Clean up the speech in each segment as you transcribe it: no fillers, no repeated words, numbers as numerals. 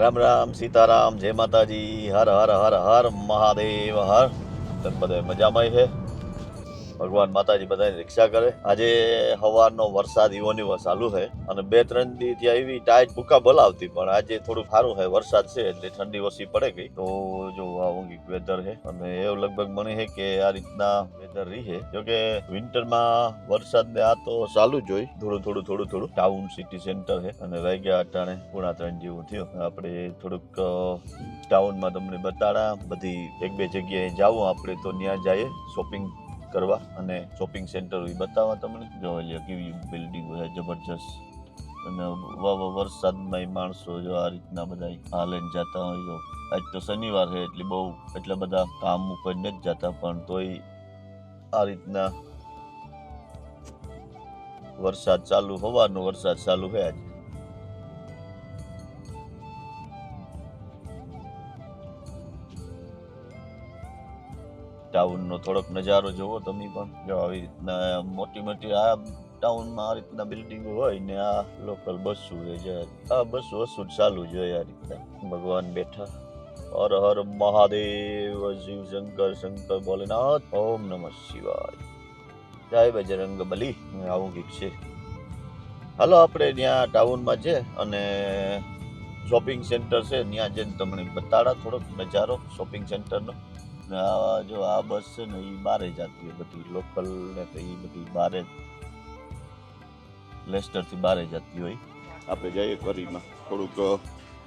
રામ રામ સીતારામ જય માતાજી હર હર હર હર મહાદેવ હર બધા મજામાં છે. ભગવાન માતાજી બધાની રક્ષા કરે. આજે સવારનો વરસાદ ઈવો ચાલુ છે અને 2-3 દી ત્યાં એવી ટાઈટ ભૂકા બોલાવતી, પણ આજે થોડું સારું છે, વરસાદ છે એટલે ઠંડી ઓછી પડે ગઈ. તો જો આવું વેધર છે અને એવું લગભગ મને છે કે આ રીતના વેધર રહી છે. જોકે વિન્ટરમાં વરસાદ ને આ તો ચાલુ જ હોય, થોડું ટાઉન સિટી સેન્ટર છે અને વાગ્યા અટાણે 2:45 જેવું થયું. આપણે થોડુંક ટાઉનમાં તમને બતાડા, બધી 1-2 જગ્યાએ જાવું આપણે તો ત્યાં જઈએ શોપિંગ કરવા અને શોપિંગ સેન્ટર બતાવવા તમને. જો કેવી બિલ્ડિંગ છે જબરજસ્ત, અને વરસાદમાં માણસો જો આ રીતના બધા હાલીને જતા હોય. જો આજ તો શનિવાર છે એટલે બહુ એટલા બધા કામ ઉપર નથી જતા, પણ તોય આ રીતના વરસાદ ચાલુ, સવારનો વરસાદ ચાલુ છે આજે. ટાઉનનો થોડોક નજારો જોવો તમે પણ. જો આવી રીતના મોટી આ ટાઉનમાં આ રીતના બિલ્ડિંગો હોય ને આ લોકલ બસો છે, આ બસો ચાલુ જ હોય આ રીતના. ભગવાન બેઠા. હર હર મહાદેવ, શિવ શંકર શંકર ભોલેનાથ, ઓમ નમઃ શિવાય, જય બજરંગ બલી. આવું ગીત છે. હાલો આપણે ત્યાં ટાઉનમાં છે અને શોપિંગ સેન્ટર છે, ત્યાં જઈને તમને બતાડા થોડોક નજારો શોપિંગ સેન્ટરનો. જો આ બસ છે ને એ બારે જતી હોય, બધી લોકલ ને તો એ બધી બારે લેસ્ટર થી બારે જતી હોય. આપણે જઈએ કરીમાં થોડુંક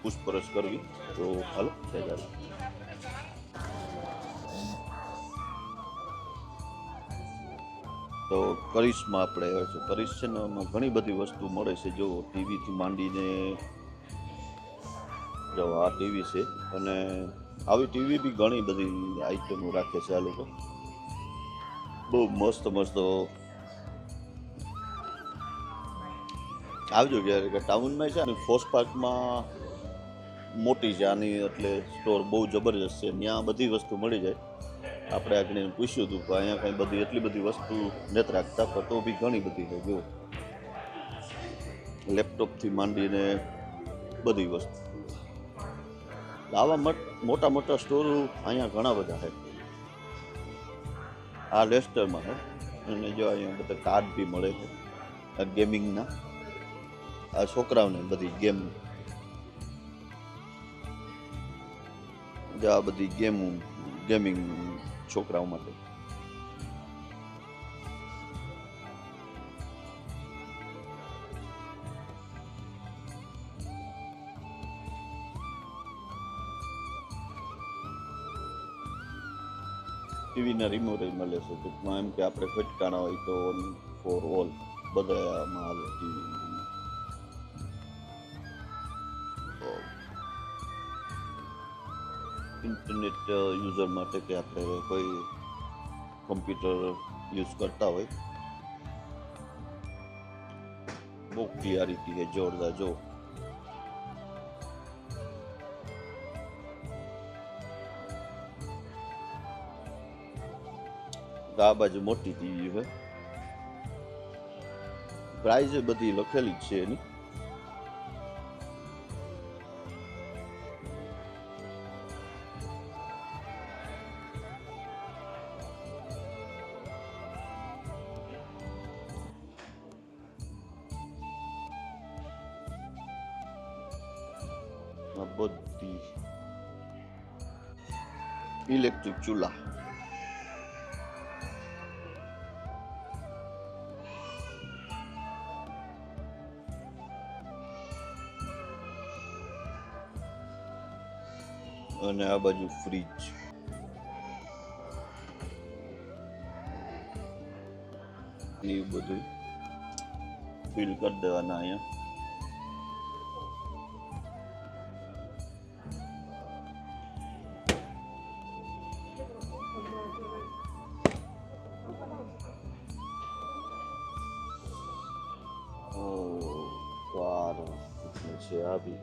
પૂછપરછ કરવી. તો હાલો જય. તો કરીશમાં આપણે આવે છે. કરીશ છે ને એમાં ઘણી બધી વસ્તુ મળે છે. જો ટીવીથી માંડીને, જો આ ટીવી છે અને આવી ટીવી બી ઘણી બધી આઈટમો રાખે છે આ લોકો. બહુ મસ્ત આવજો ક્યારે કે ટાઉનમાં છે ને. ફોસ પાર્કમાં મોટી છે આની, એટલે સ્ટોર બહુ જબરજસ્ત છે. ત્યાં બધી વસ્તુ મળી જાય. આપણે આગળ પૂછ્યું હતું કે અહીંયા કંઈ બધી એટલી બધી વસ્તુ નથી રાખતા, પણ તો બી ઘણી બધી છે. જો લેપટોપથી માંડીને બધી વસ્તુ. આવા મોટા સ્ટોર અહીંયા ઘણા બધા છે. આ લેસ્ટરમાં છે અને જો અહીંયા બધા કાર્ડ બી મળે છે આ ગેમિંગના. આ છોકરાઓને બધી ગેમ, આ બધી ગેમિંગ છોકરાઓ માટે. ટીવીના રિમોટ મળે છે. ટૂંકમાં એમ કે આપણે ખટકાણા હોય તો ઓન ફોર ઓલ બધા હાલે ટીવી. ઇન્ટરનેટ યુઝર માટે કે આપણે કોઈ કમ્પ્યુટર યુઝ કરતા હોય, બહુ ક્લિયરિટી છે જોરદાર. જો આ બાજુ મોટી ટીવી છે. પ્રાઇઝ બધી લખેલી જ છે એની. બધી ઇલેક્ટ્રિક ચૂલા, અને આ બાજુ ફ્રીજ. એ બધું ફિલ કરી દેવાના અહીંયા. claro, છે આ બી.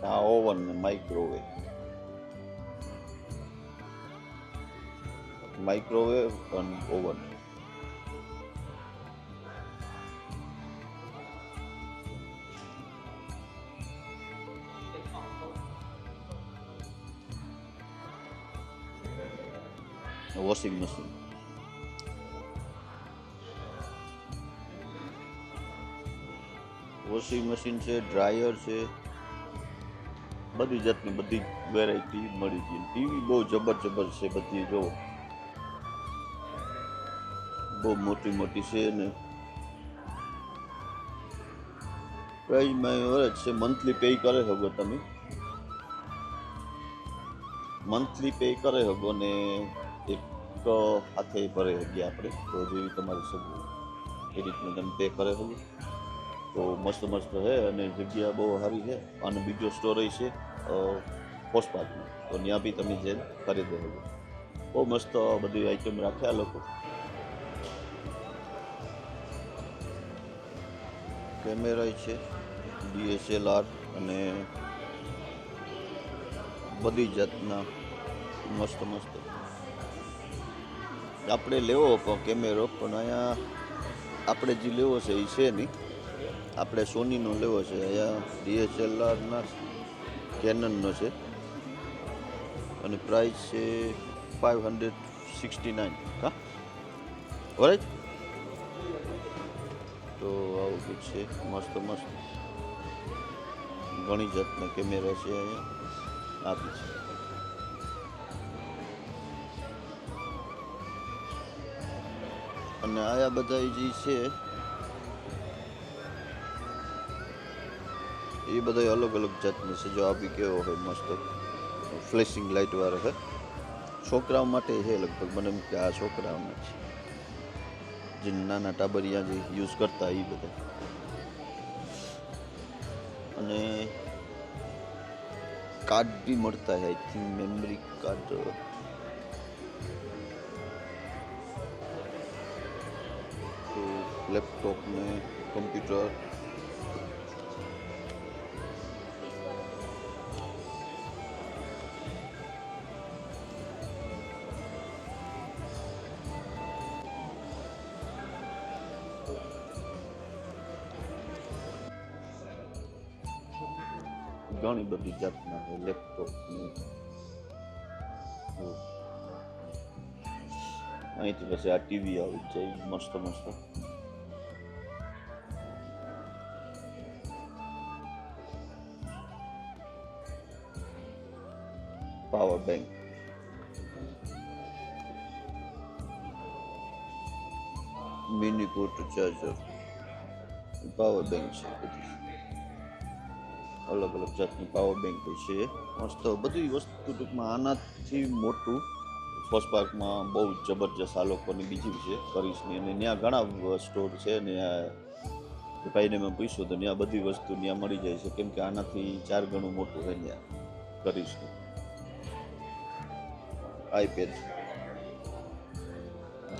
આ ઓવન ને માઇક્રોવેવ અને ઓવન. વોશિંગ મશીન, છે, ડ્રાયર છે, બધી જાતની બધી વેરાયટી મળી ગઈ. ટીવી બહુ જબરજસ્ત છે બધી, જો બહુ મોટી મોટી છે ને પ્રાઇઝમાં વરજ છે. મંથલી પે કરે શકો તમે, મંથલી પે કરે શકો ને એક હાથે ભરે શકીએ આપણે, તો જેવી તમારી સગવડ એ રીતનું તમે પે કરે શકો. તો મસ્ત મસ્ત છે અને જગ્યા બહુ સારી છે. અને બીજો સ્ટોરેજ છે પોસ્ટ પાર્કમાં, તો ત્યાં બી તમે જઈને ખરીદી શકો. બહુ મસ્ત બધી આઈટમ રાખ્યા લોકો. કેમેરા છે, DSLR અને બધી જાતના મસ્ત મસ્ત. આપણે લેવો પણ કેમેરો, પણ અહીંયા આપણે જે લેવો છે એ છે નહીં. આપણે સોનીનો લેવો છે. અહીંયા DSLRના કેનનનો છે અને પ્રાઇસ છે 569. હા બરાબર. તો આવું કંઈક છે, મસ્ત મસ્ત ઘણી જાતના કેમેરા છે અહીંયા આપી છે. અને આયા બધા જે છે એ બધા અલગ અલગ જાતના છે. જો આપી કેવો હોય મસ્ત ફ્લેશિંગ લાઇટ વાળો છે, છોકરાઓ માટે છે લગભગ. મને એમ કે આ છોકરાઓના છે, જે નાના ટાબરિયા જે યુઝ કરતા એ બધા. અને કાર્ડ બી મળતા છે, આઈ થિંક મેમરી કાર્ડ. તો લેપટોપ ને કમ્પ્યુટર, ઘણી બધી જાતના છે લેપટોપ ને. અહીંથી પછી આ ટીવી આવી જાય મસ્ત મસ્ત. Power bank, mini port charger, power bank છે બધી. અલગ અલગ જાતની પાવર બેંક છે મસ્ત બધી વસ્તુ. ટૂંકમાં આનાથી મોટું ફર્સ્ટ પાર્કમાં બહુ જબરજસ્ત આ લોકોની બીજી છે કરીશની. અને ત્યાં ઘણા સ્ટોર છે ને ભાઈને મેં પૂછ્યું તો ત્યાં બધી વસ્તુ ત્યાં મળી જાય છે, કેમ કે આનાથી 4 ગણું મોટું છે ત્યાં કરીશનું. આઈપેડ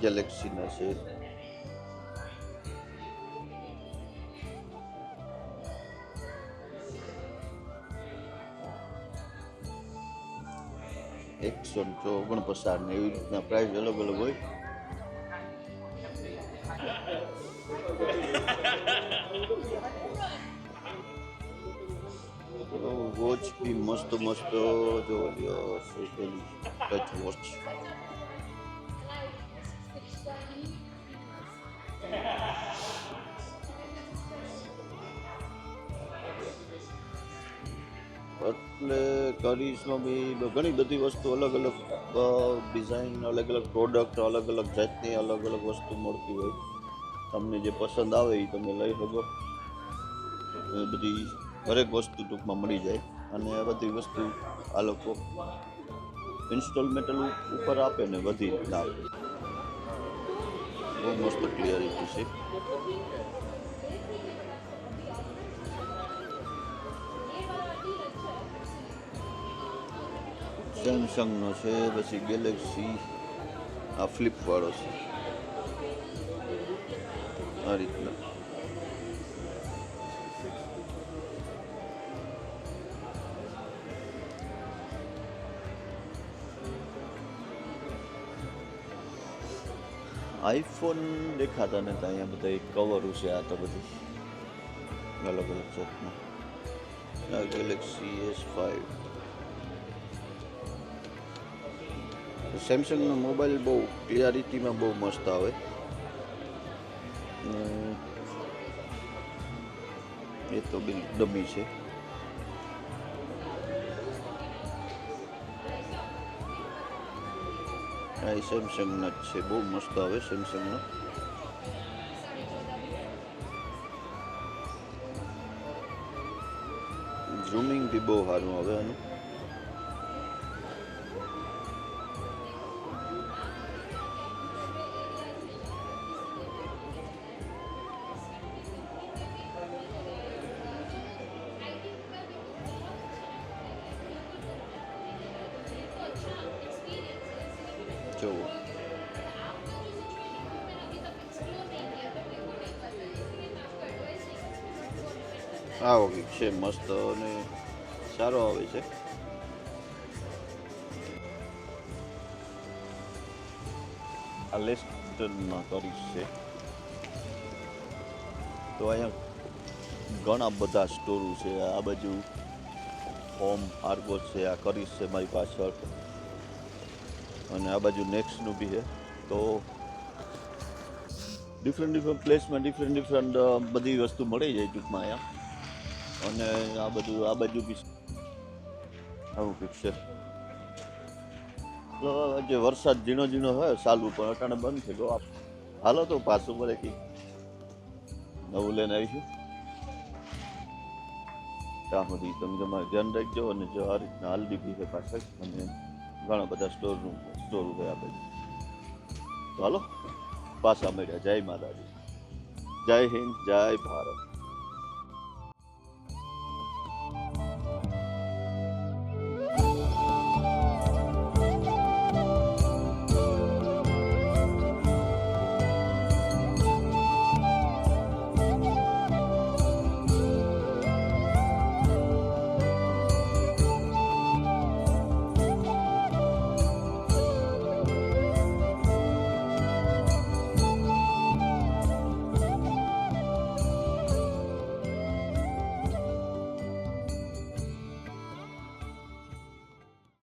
ગેલેક્સીના છે. £149 ને એવી રીતના પ્રાઇસ અલગ અલગ હોય. વોચ બી મસ્ત મસ્ત જો ટચ વોચ. એટલે કરીશમાં બી ઘણી બધી વસ્તુ અલગ અલગ ડિઝાઇન, અલગ અલગ પ્રોડક્ટ, અલગ અલગ જાતની અલગ અલગ વસ્તુ મળતી હોય. તમને જે પસંદ આવે એ તમે લઈ શકો. બધી દરેક વસ્તુ ટૂંકમાં મળી જાય. અને આ બધી વસ્તુ આ લોકો ઇન્સ્ટોલમેન્ટ ઉપર આપે ને બધી રીતના આપે. બહુ મસ્ત ક્લિયરિટી છે. સેમસંગનો છે, પછી ગેલેક્સી આ ફ્લિપવાળો છે આ રીતના. આઈફોન દેખાતા નતા, અહીંયા બધા કવરો છે. આ તો બધી અલગ અલગ જાતના. આ ગેલેક્સી S5. સેમસંગનો મોબાઈલ બહુ ક્લિયરિટીમાં બહુ મસ્ત આવે. એ તો બિલ ડમી છે. આ સેમસંગના જ છે, બહુ મસ્ત આવે સેમસંગનો. ઝૂમિંગ બી બહુ સારું આવે આનું. જો આવો કંઈક છે, મસ્ત અને સારો આવે છે. આ લેસ્ટરના કરીશ છે. તો અહીંયા ઘણા બધા સ્ટોરો છે. આ બાજુ હોમ આર્ગો છે, આ કરીશ છે મારી પાછળ, અને આ બાજુ નેક્સ્ટનું બી છે. તો ડિફરન્ટ પ્લેસમાં ડિફરન્ટ બધી વસ્તુ મળી જાય ટૂંકમાં અહીંયા. અને આ બાજુ બી આવું કંઈક છે. તો જે વરસાદ ઝીણો ઝીણો હોય ચાલુ, પણ અટાણે બંધ થઈ ગયો. હાલો તો પાછું પડે કંઈક નવું લઈને આવીશું. ત્યાં સુધી તમે તમારું ધ્યાન રાખજો. અને જો આ રીતના હાલડી બી છે પાછળ, અને ઘણા બધા સ્ટોર ગયા પછી. તો હાલો પાછા મળ્યા. જય માતાજી, જય હિન્દ, જય ભારત.